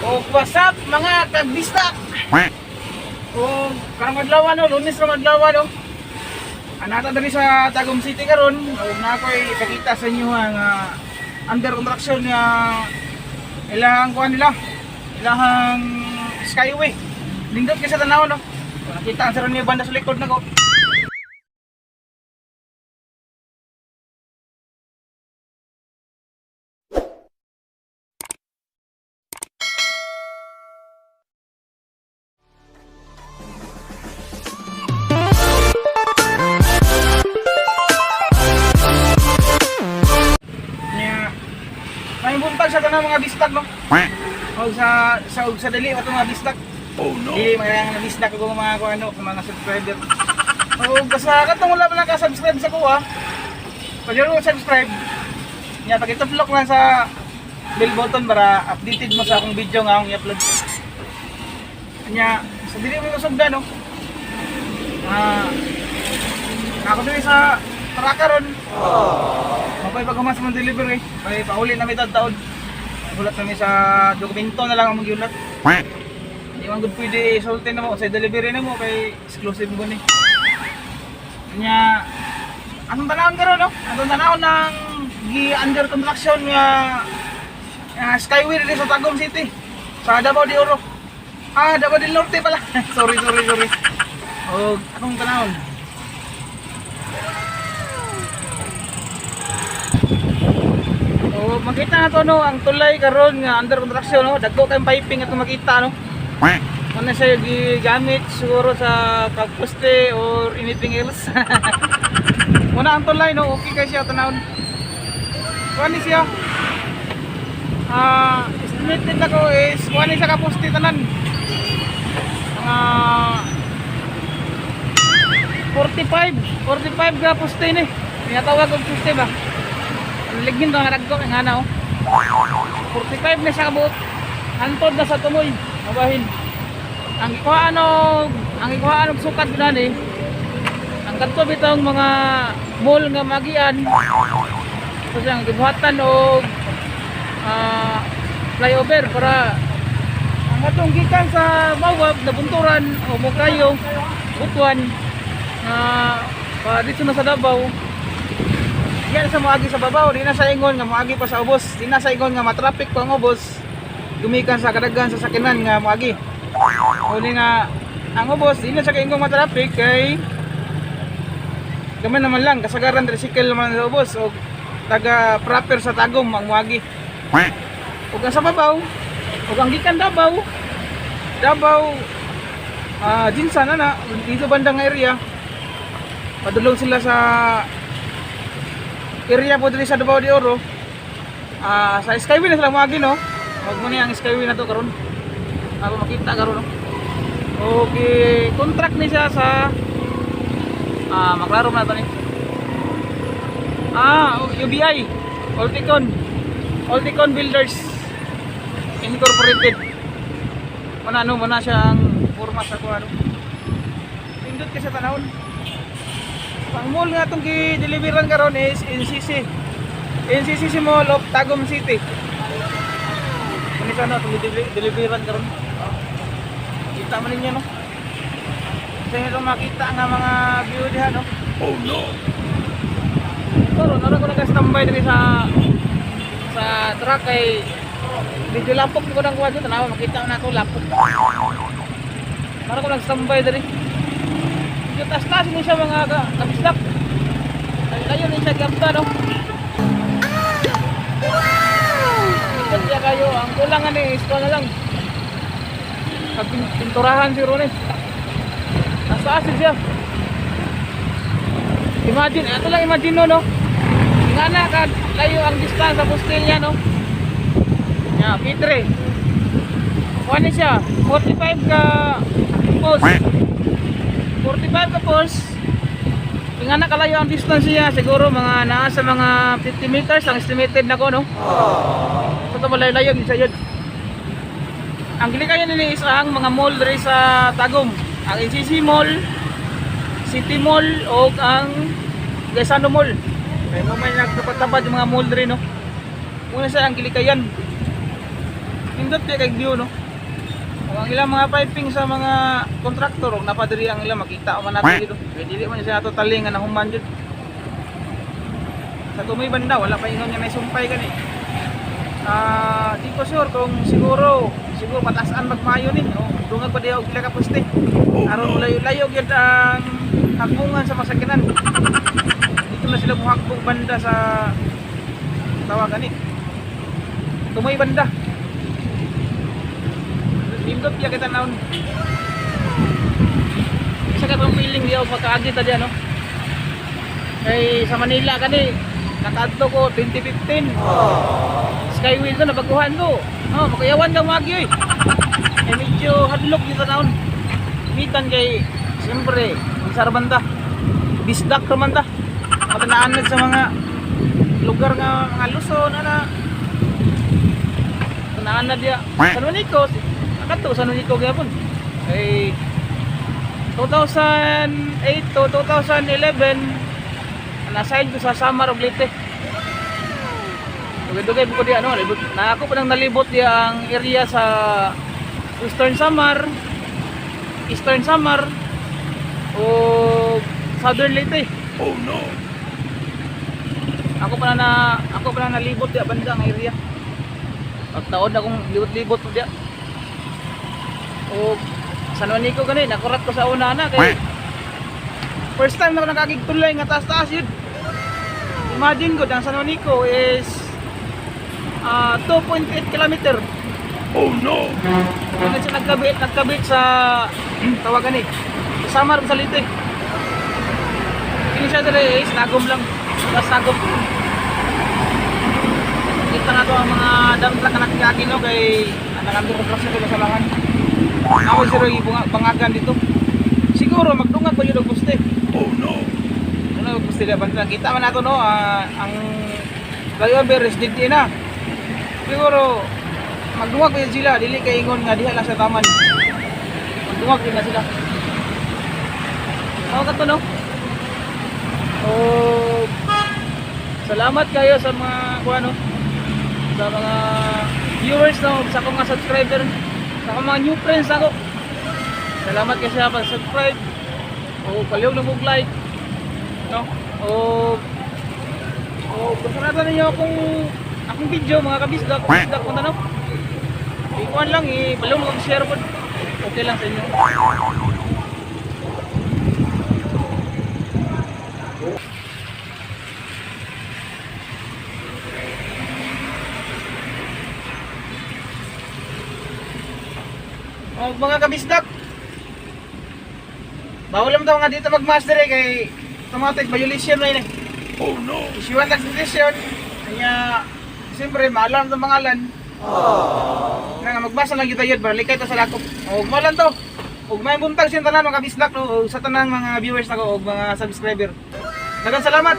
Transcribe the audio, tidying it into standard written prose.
O what's up mga kagbistak? O karang adlaw no, Lunes ra adlaw no. Anata diri sa Tagum City karon, na ako'y ipakita sa inyo ang under construction nga ilang kuan nila. Ilahang skyway. Lindot kay sa tanaw no. Nakita ang saron niya banda sa likod nako. May buntag sa tanang mga bistak no. O sa dali ato mga bistak. Oh no. Dili mga nga bistak ko mga ano, mga subscriber. O basta katong wala pa naka-subscribe sa kuha. Pag mo subscribe, nya pag-i-tuplok lang sa bell button para updated mo sa akong video nga akong i-upload. Nya sa dili mo usog no. Ako dili sa Taraka ron. Mapay pagkamas mong delivery, may pauli na may taon. Gulat kami sa dokumento na lang ang magyulat. Hindi man good pwede isultin na mo sa delivery na mo kay exclusive mo ni. Kanya, anong tanahon ka ron no? Anong tanahon ng under construction nga skyway rin sa Tagum City. Sa Davao de Oro. Davao del Norte pala. sorry. O, anong tanahon? So, makita na to no, ang tulay karon nga under construction no, dagko kay piping ato makita no. Ano siya gigamit siguro sa pagposte or anything else. Muna ang tulay no, okay kay siya tanawon. Kuan ni siya. Estimated na ko is kuan ni siya ka poste tanan. Mga 45 ka poste ni. Tinatawag og poste ba? Ligin to nga nagko nga na oh. 45 na siya kabuot. Hantod na sa tumoy. Mabahin. Ang ikuhaan og sukat gid ani. Ang kadto bitong mga mall nga magian. So ang gibuhatan og flyover para ang atong gikan sa Mawab na bunturan o Mokayo, Butuan pa dito na sa Davao. Yan sa moagi sa babaw, di na sa ingon nga moagi pa sa ubos, di na sa ingon nga matraffic pa ang ubos. Gumikan sa kadaghan sa sakinan nga moagi. Uli nga ang ubos, di na sa ingon matraffic kay gaman naman lang kasagaran tricycle naman sa ubos o taga proper sa Tagum ang moagi. Ug sa babaw, ug ang gikan Davao Jinsan na dito bandang area. Padulong sila sa area po dito sa Davao de Oro. Sa skyway na sila moagi no. Wag mo ni ang skyway na to karon. Ako makita karon no. Okay, contract ni siya sa maklaro na to ni. UBI, Ulticon Builders Incorporated. Muna siya ang forma sa kuha no. Pindot ka sa tanahon. Ang mall nga itong i-deliveran karon is NCC Mall of Tagum City. Kung isa na itong i-deliveran karon. Kita man ninyo no. Kasi itong makita nga mga view diha no. Oh no. Karon ko nag-standby din sa truck kay medyo lapok ko nang kuha dito. Tanawa makita na ako lapok. Para ko nag-standby din. Tas-tas ni siya mga kabisdak. Kayo ni siya gabta no. Ikot siya kayo. Ang kulangan ni isko na lang. Pinturahan si Ronnie. Tas-tas siya. Imagine, ito lang imagine no. Nga na kayo ang distance sa postil niya no. Nya, Pitre. Kuha ni siya. 45 ka post. 45 ka post. Tingnan na kalayo ang distance niya, siguro mga nasa mga 50 meters ang estimated na ko no. Ito malayo-layo din sa yun. Ang gilikayan nila is ang mga mall diri sa Tagum. Ang NCC Mall, City Mall o ang Gaisano Mall. Kaya mo may nagtapat-tapat yung mga mall diri no. Una sa ang gilikayan. Nindot kay kay view no. Kung ang ilang mga piping sa mga kontraktor og napadiri ang ilang makita man natin dito. Kay dili man siya ato talingan na human jud. Sa tumoy banda wala pa ingon nga may sumpay gani. Di ko sure kung siguro patasaan magmayo ni. Dungag pa diya og pila ka poste. Aron layo-layo gyud ang hagbungan sa masakyanan. Dito na sila muhagbong banda sa tawagan ni. Tumoy banda. Nindot ya kita naon. Isa ka tong feeling diya pagkaagi ta diya no. Kay sa Manila kani nakadto ko 2015. Skywheel to nabaguhan ko. Makayawan ka magi. Medyo hadlok dito naon. Mitan kay siyempre sa banda. Bisdak raman ta. Matanaan sa mga lugar nga mga Luzon ana. Tanaan na dia. San Juanico, nakato San Juanico gyapon. Kay 2008 to 2011 nasail ko sa Samar ug Leyte. Dugay-dugay ko di ano, na ako pa nang nalibot di ang area sa Western Samar, Eastern Samar o Southern Leyte. Oh no. Ako pa na nalibot di banda ang area. Pagtaon akong libot-libot po di. O San Juanico gani, nakurat ko sa una na kay first time na ako nakakigtulay nga taas-taas yun. Imagine ko, ang San Juanico is 2.8 kilometer. Oh no. Kaya siya nagkabit sa tawagan eh. Samar sa Leyte. Kini siya dali is nagom lang. Tapos nagom. Kita na to ang mga dump truck na nakikaki no kay nakandong construction ko sa lahan. Ako siro bangagan dito. Siguro magdungag pa yun ang poste. Oh no. Ano gusto nila banda? Kita man nato no, ang flyover is dito na. Siguro magdungag pa sila, dili kay ingon nga diha lang sa taman. Magdungag din na sila. Ako kato no. Salamat kayo sa mga ano, sa mga viewers no, sa akong mga subscriber, sa akong mga new friends ako. Salamat kayo sa pag-subscribe. Palihog na mag-like. No? Gusto natin ninyo akong video mga kabisdak kung ano. Ikuan lang palihog na mag-share po. Okay lang sa inyo. Mga kabisdak, bawal naman ito nga dito mag-master kay automatic violation na yun Oh no. Isyuan ng suggestion. Kaya, siyempre, maalam itong pangalan. Nga magbasa lang kita yun, balik ito sa lakop. O, malan to. O, may buntag siyang tanan mga kabisdak, no? O, sa tanang mga viewers na ko, o mga subscriber. Dagang salamat.